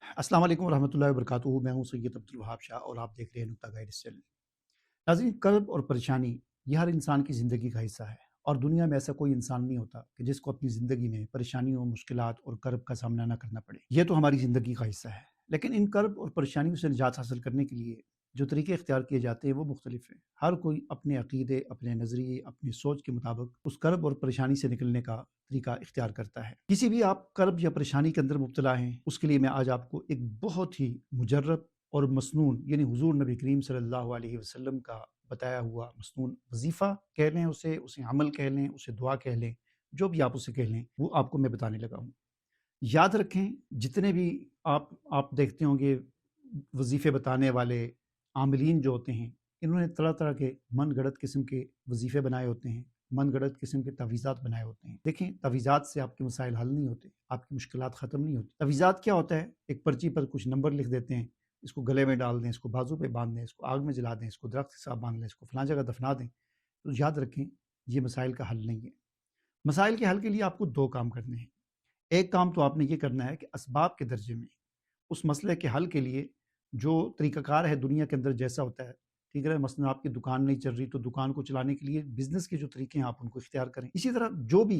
अस्सलाम वालेकुम रहमतुल्लाहि वबरकातुहू। मैं हूं सैयद अब्दुल वहाब शाह और आप देख रहे हैं नुक्ता गाइड चैनल। नाज़रीन, कर्ब और परेशानी ये हर इंसान की ज़िंदगी का हिस्सा है और दुनिया में ऐसा कोई इंसान नहीं होता कि जिसको अपनी ज़िंदगी में परेशानियों, मुश्किलात और कर्ब का सामना ना करना पड़े। ये तो हमारी ज़िंदगी का हिस्सा है, लेकिन इन कर्ब और परेशानियों से निजात हासिल करने के लिए जो तरीके इख्तियार किए जाते हैं वो मुख्तलिफ हैं। हर कोई अपने अकीदे, अपने नज़रिए, अपनी सोच के मुताबिक उस कर्ब और परेशानी से निकलने का तरीका इख्तियार करता है। किसी भी आप कर्ब या परेशानी के अंदर मुब्तला हैं, उसके लिए मैं आज आपको एक बहुत ही मुजर्रब और मसनून यानी हुज़ूर नबी करीम सल्लल्लाहु अलैहि वसल्लम का बताया हुआ मसनून वजीफ़ा कह लें, उसे अमल कह लें, उसे दुआ कह लें, जो भी आप उसे कह लें, वो आपको मैं बताने लगा हूँ। याद रखें, जितने भी आप देखते होंगे वजीफ़े बताने वाले आमिलीन जो होते हैं, इन्होंने तरह तरह के मन गढ़ंत किस्म के वजीफ़े बनाए होते हैं, मन गढ़ंत किस्म के तवीज़ात बनाए होते हैं। देखें, तवीज़ात से आपके मसाइल हल नहीं होते, आपकी मुश्किलात ख़त्म नहीं होती। तवीज़ात क्या होता है? एक पर्ची पर कुछ नंबर लिख देते हैं, इसको गले में डाल दें, इसको बाजू पे बांध दें, इसको आग में जला दें, इसको दरख्त के साथ बांध लें, इसको फलां जगह दफना दें। तो याद रखें, ये मसाइल का हल नहीं है। मसाइल के हल के लिए आपको दो काम करने हैं। एक काम तो आपने ये करना है कि असबाब के दर्जे में उस मसले के हल के लिए जो तरीक़ाकार है दुनिया के अंदर जैसा होता है, ठीक है, मसलन आपकी दुकान नहीं चल रही तो दुकान को चलाने के लिए बिज़नेस के जो तरीके हैं आप उनको इख्तियार करें। इसी तरह जो भी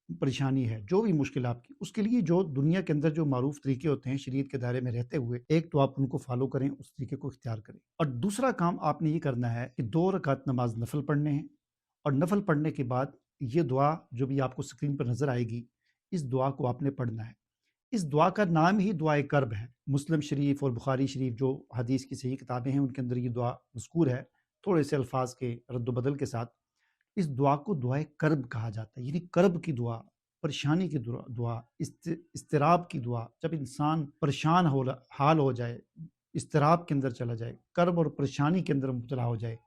परेशानी है, जो भी मुश्किल आपकी, उसके लिए जो दुनिया के अंदर जो मारूफ तरीके होते हैं शरीयत के दायरे में रहते हुए, एक तो आप उनको फ़ॉलो करें, उस तरीके को इख्तियार करें। और दूसरा काम आपने ये करना है कि 2 रकात नमाज़ नफ़ल पढ़ने हैं और नफ़ल पढ़ने के बाद ये दुआ जो भी आपको स्क्रीन पर नज़र आएगी, इस दुआ को आपने पढ़ना है। इस दुआ का नाम ही दुआए कर्ब है। मुस्लिम शरीफ और बुखारी शरीफ जो हदीस की सही किताबें हैं उनके अंदर ये दुआ मज़कूर है, थोड़े से अल्फाज के रद्द-बदल के साथ। इस दुआ को दुआए कर्ब कहा जाता है, यानी कर्ब की दुआ, परेशानी की दुआ, इज़्तिराब की दुआ। जब इंसान परेशान हाल हो जाए, इज़्तिराब के अंदर चला जाए, कर्ब और परेशानी के अंदर मुब्तला हो जाए,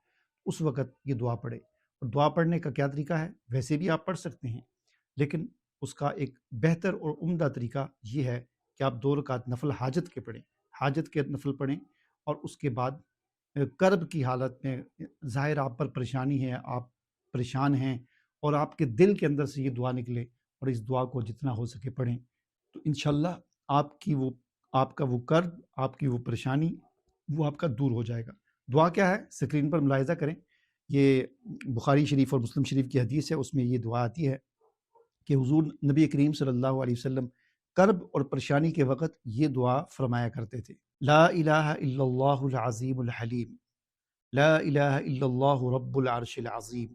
उस वक़्त ये दुआ पढ़े। और दुआ पढ़ने का क्या तरीका है? वैसे भी आप पढ़ सकते हैं, लेकिन उसका एक बेहतर और उम्दा तरीका ये है कि आप 2 रकात नफ़ल हाजत के पढ़ें। हाजत के नफ़ल पढ़ें और उसके बाद कर्ब की हालत में ज़ाहिर आप पर परेशानी है, आप परेशान हैं और आपके दिल के अंदर से ये दुआ निकले और इस दुआ को जितना हो सके पढ़ें, तो इंशाअल्लाह आपका वो कर्ब, आपकी वो परेशानी, वो आपका दूर हो जाएगा। दुआ क्या है? स्क्रीन पर मुलाहिज़ा करें। ये बुखारी शरीफ और मुस्लिम शरीफ की हदीस है, उसमें ये दुआ आती है कि हुज़ूर नबी करीम सल्लल्लाहु अलैहि वसल्लम कर्ब और परेशानी के वक़्त ये दुआ फ़रमाया करते थे। ला इलाहा इल्लल्लाहुल अज़ीमुल हलीम, ला इलाहा इल्लल्लाहु रब्बुल अर्शिल अज़ीम,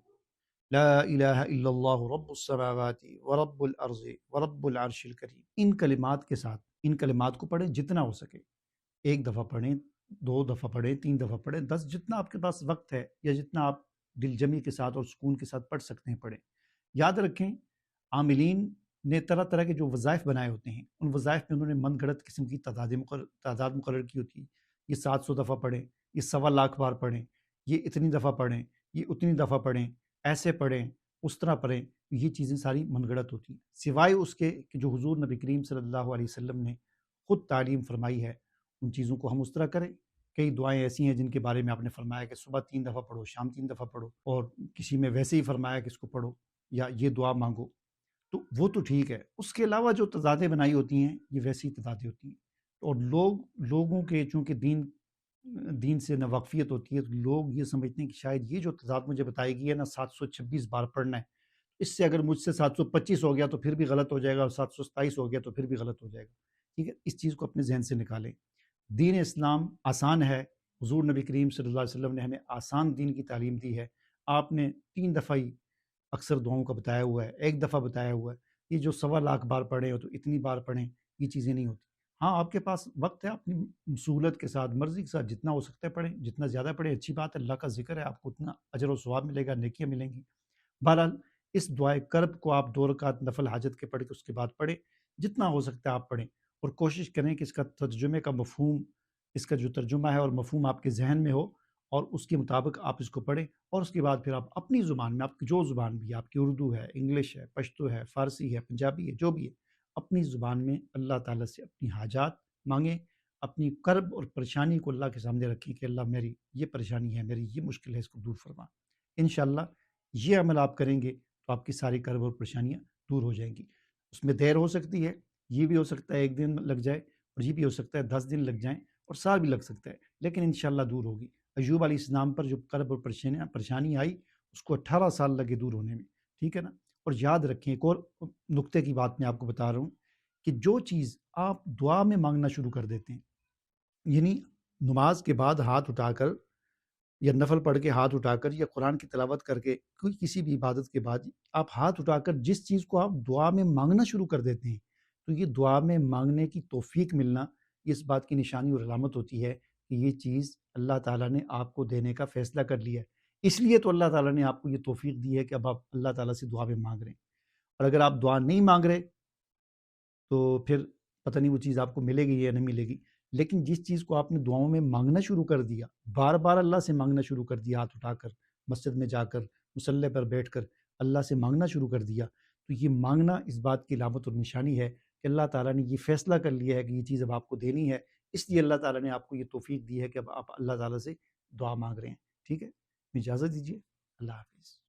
ला इलाहा इल्लल्लाहु रब्बुस समावाति व रब्बुल अर्ज़ि व रब्बुल अर्शिल करीम। इन कलिमात के साथ इन कलिमात को पढ़ें जितना हो सके। 1 दफ़ा पढ़ें, 2 दफ़ा पढ़ें, 3 दफ़ा पढ़ें, 10 जितना आपके पास वक़्त है या जितना आप दिलजमी के साथ और सुकून के साथ पढ़ सकते हैं पढ़ें। याद रखें, आमिलीन ने तरह तरह के जो वज़ाइफ बनाए होते हैं, उन वज़ाइफ में उन्होंने मन गढ़ंत किस्म की तादाद मुकर्रर की होती है। ये 700 दफ़ा पढ़ें, ये 1.25 बार पढ़ें, ये इतनी दफ़ा पढ़ें, ये उतनी दफ़ा पढ़ें, ऐसे पढ़ें, उस तरह पढ़ें। ये चीज़ें सारी मनगढ़ंत होती हैं, सिवाय उसके कि जो हुज़ूर नबी करीम सल्लल्लाहु अलैहि वसल्लम ने खुद तालीम फरमाई है, उन चीज़ों को हम उस तरह करें। कई दुआएँ ऐसी हैं जिनके बारे में आपने फरमाया कि सुबह 3 दफ़ा पढ़ो, शाम 3 दफ़ा पढ़ो, और किसी में वैसे ही फरमाया कि इसको पढ़ो या ये दुआ मांगो, तो वो तो ठीक है। उसके अलावा जो तज़ादें बनाई होती हैं, ये वैसी तज़ादें होती हैं। और लोगों के चूँकि दीन से नावाक़फ़ियत होती है, तो लोग ये समझते हैं कि शायद ये जो तज़ाद मुझे बताई गई है ना, 726 बार पढ़ना है, इससे अगर मुझसे 725 हो गया तो फिर भी गलत हो जाएगा और 727 हो गया तो फिर भी गलत हो जाएगा। ठीक है? इस चीज़ को अपने ज़हन से निकालें। दीन इस्लाम आसान है। हुज़ूर नबी करीम सल्लल्लाहु अलैहि वसल्लम ने हमें आसान दीन की तालीम दी है। आपने 3 दफ़ा ही अक्सर दुआओं का बताया हुआ है, 1 दफ़ा बताया हुआ है। ये जो 1.25 बार पढ़ें हो तो इतनी बार पढ़ें, ये चीज़ें नहीं होती। हाँ, आपके पास वक़्त है, अपनी सहूलत के साथ, मर्ज़ी के साथ जितना हो सकता है पढ़ें, जितना ज़्यादा पढ़ें अच्छी बात है, अल्लाह का ज़िक्र है, आपको उतना अजर और सवाब मिलेगा, नेकियाँ मिलेंगी। बहरहाल, इस दुआए कर्ब को आप 2 रकात नफ़ल हाजत के पढ़ के उसके बाद पढ़ें, जितना हो सकता है आप पढ़ें, और कोशिश करें कि इसका तर्जुमे का मफ़हूम, इसका जो तर्जुमा है और मफ़हूम आपके ज़हन में हो और उसके मुताबिक आप इसको पढ़ें, और उसके बाद फिर आप अपनी ज़ुबान में, आपकी जो ज़ुबान भी है, आपकी उर्दू है, इंग्लिश है, पश्तो है, फ़ारसी है, पंजाबी है, जो भी है, अपनी ज़ुबान में अल्लाह ताला से अपनी हाजात माँगें, अपनी कर्ब और परेशानी को अल्लाह के सामने रखें कि अल्लाह मेरी ये परेशानी है, मेरी ये मुश्किल है, इसको दूर फरमा। इंशाअल्लाह ये अमल आप करेंगे तो आपकी सारी कर्ब और परेशानियाँ दूर हो जाएँगी। उसमें देर हो सकती है, ये भी हो सकता है 1 दिन लग जाए, اور یہ بھی ہو سکتا ہے 10 دن لگ جائیں اور سال بھی لگ سکتا ہے، لیکن انشاءاللہ دور ہوگی۔ ایوب علیہ السلام پر جو کرب اور پریشانی آئی، اس کو 18 سال لگے دور ہونے میں، ٹھیک ہے نا۔ اور یاد رکھیں، ایک اور نقطے کی بات میں آپ کو بتا رہا ہوں کہ جو چیز آپ دعا میں مانگنا شروع کر دیتے ہیں، یعنی نماز کے بعد ہاتھ اٹھا کر یا نفل پڑھ کے ہاتھ اٹھا کر یا قرآن کی تلاوت کر کے کوئی کسی بھی عبادت کے بعد آپ ہاتھ اٹھا کر جس چیز کو آپ دعا میں مانگنا شروع کر دیتے ہیں، تو یہ دعا میں مانگنے کی توفیق ملنا یہ اس بات کی نشانی اور علامت ہوتی ہے کہ یہ چیز اللہ تعالیٰ نے آپ کو دینے کا فیصلہ کر لیا ہے۔ اس لیے تو اللہ تعالیٰ نے آپ کو یہ توفیق دی ہے کہ اب آپ اللہ تعالیٰ سے دعا میں مانگ رہے ہیں۔ اور اگر آپ دعا نہیں مانگ رہے تو پھر پتہ نہیں وہ چیز آپ کو ملے گی یا نہیں ملے گی، لیکن جس چیز کو آپ نے دعاؤں میں مانگنا شروع کر دیا، بار بار اللہ سے مانگنا شروع کر دیا، ہاتھ اٹھا کر مسجد میں جا کر مصلی پر بیٹھ کر اللہ سے مانگنا شروع کر دیا، تو یہ مانگنا اس بات کی علامت اور نشانی ہے کہ اللہ تعالیٰ نے یہ فیصلہ کر لیا ہے کہ یہ چیز اب آپ کو دینی ہے، اس لیے اللہ تعالیٰ نے آپ کو یہ توفیق دی ہے کہ اب آپ اللہ تعالیٰ سے دعا مانگ رہے ہیں۔ ٹھیک ہے، اجازت دیجیے، اللہ حافظ۔